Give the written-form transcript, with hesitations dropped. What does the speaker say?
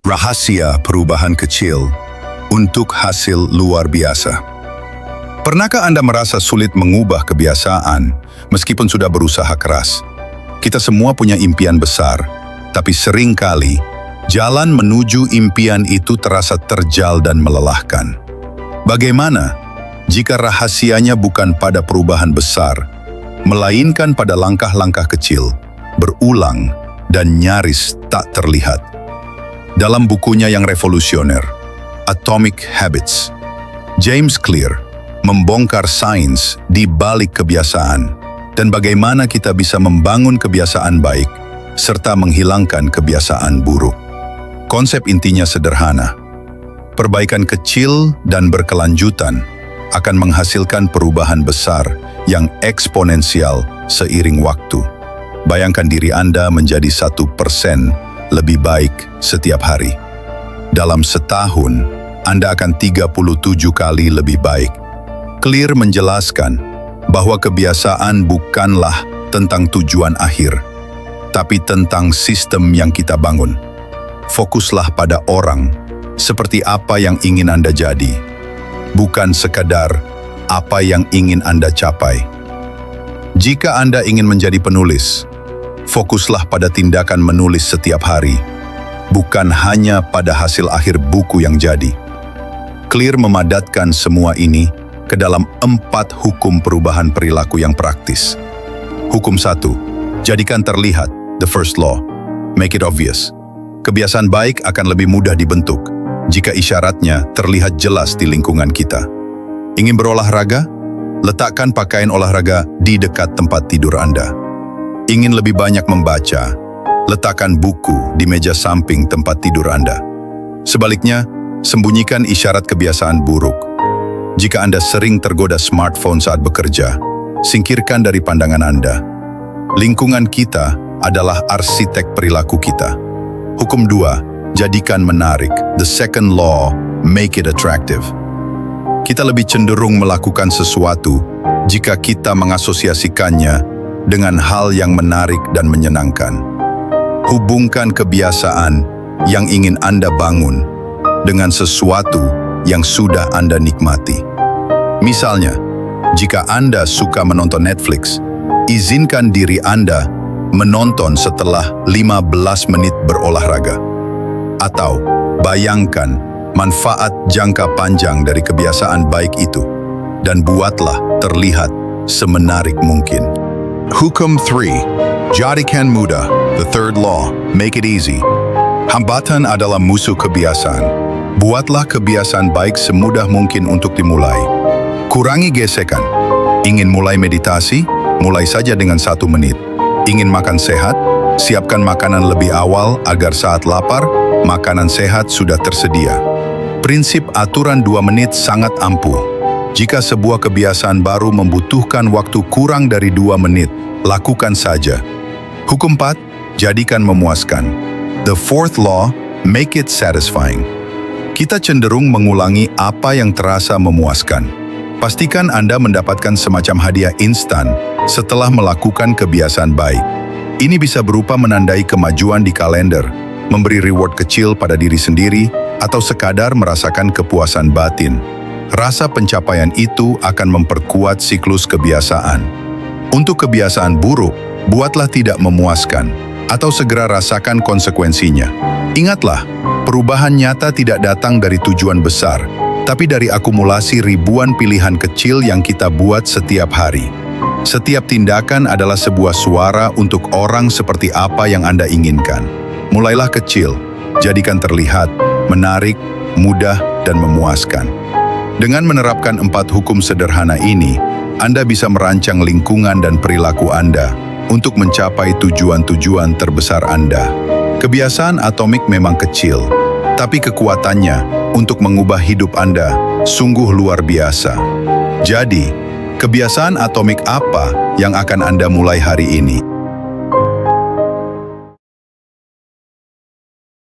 Rahasia perubahan kecil untuk hasil luar biasa. Pernahkah Anda merasa sulit mengubah kebiasaan meskipun sudah berusaha keras? Kita semua punya impian besar, tapi seringkali jalan menuju impian itu terasa terjal dan melelahkan. Bagaimana jika rahasianya bukan pada perubahan besar, melainkan pada langkah-langkah kecil, berulang, dan nyaris tak terlihat? Dalam bukunya yang revolusioner, Atomic Habits, James Clear membongkar sains di balik kebiasaan dan bagaimana kita bisa membangun kebiasaan baik serta menghilangkan kebiasaan buruk. Konsep intinya sederhana. Perbaikan kecil dan berkelanjutan akan menghasilkan perubahan besar yang eksponensial seiring waktu. Bayangkan diri Anda menjadi 1% lebih baik setiap hari. Dalam setahun, Anda akan 37 kali lebih baik. Clear menjelaskan bahwa kebiasaan bukanlah tentang tujuan akhir, tapi tentang sistem yang kita bangun. Fokuslah pada orang, seperti apa yang ingin Anda jadi, bukan sekadar apa yang ingin Anda capai. Jika Anda ingin menjadi penulis, fokuslah pada tindakan menulis setiap hari, bukan hanya pada hasil akhir buku yang jadi. Clear memadatkan semua ini ke dalam 4 hukum perubahan perilaku yang praktis. Hukum 1, jadikan terlihat, the first law, make it obvious. Kebiasaan baik akan lebih mudah dibentuk jika isyaratnya terlihat jelas di lingkungan kita. Ingin berolahraga? Letakkan pakaian olahraga di dekat tempat tidur Anda. Ingin lebih banyak membaca? Letakkan buku di meja samping tempat tidur Anda. Sebaliknya, sembunyikan isyarat kebiasaan buruk. Jika Anda sering tergoda smartphone saat bekerja, singkirkan dari pandangan Anda. Lingkungan kita adalah arsitek perilaku kita. Hukum 2, jadikan menarik. The second law, make it attractive. Kita lebih cenderung melakukan sesuatu jika kita mengasosiasikannya dengan hal yang menarik dan menyenangkan. Hubungkan kebiasaan yang ingin Anda bangun dengan sesuatu yang sudah Anda nikmati. Misalnya, jika Anda suka menonton Netflix, izinkan diri Anda menonton setelah 15 menit berolahraga. Atau, bayangkan manfaat jangka panjang dari kebiasaan baik itu dan buatlah terlihat semenarik mungkin. Hukum 3, jadikan mudah, the third law, make it easy. Hambatan adalah musuh kebiasaan. Buatlah kebiasaan baik semudah mungkin untuk dimulai. Kurangi gesekan. Ingin mulai meditasi? Mulai saja dengan 1 menit. Ingin makan sehat? Siapkan makanan lebih awal agar saat lapar, makanan sehat sudah tersedia. Prinsip aturan 2 menit sangat ampuh. Jika sebuah kebiasaan baru membutuhkan waktu kurang dari 2 menit, lakukan saja. Hukum 4, jadikan memuaskan. The fourth law, make it satisfying. Kita cenderung mengulangi apa yang terasa memuaskan. Pastikan Anda mendapatkan semacam hadiah instan setelah melakukan kebiasaan baik. Ini bisa berupa menandai kemajuan di kalender, memberi reward kecil pada diri sendiri, atau sekadar merasakan kepuasan batin. Rasa pencapaian itu akan memperkuat siklus kebiasaan. Untuk kebiasaan buruk, buatlah tidak memuaskan atau segera rasakan konsekuensinya. Ingatlah, perubahan nyata tidak datang dari tujuan besar, tapi dari akumulasi ribuan pilihan kecil yang kita buat setiap hari. Setiap tindakan adalah sebuah suara untuk orang seperti apa yang Anda inginkan. Mulailah kecil, jadikan terlihat, menarik, mudah, dan memuaskan. Dengan menerapkan 4 hukum sederhana ini, Anda bisa merancang lingkungan dan perilaku Anda untuk mencapai tujuan-tujuan terbesar Anda. Kebiasaan atomik memang kecil, tapi kekuatannya untuk mengubah hidup Anda sungguh luar biasa. Jadi, kebiasaan atomik apa yang akan Anda mulai hari ini?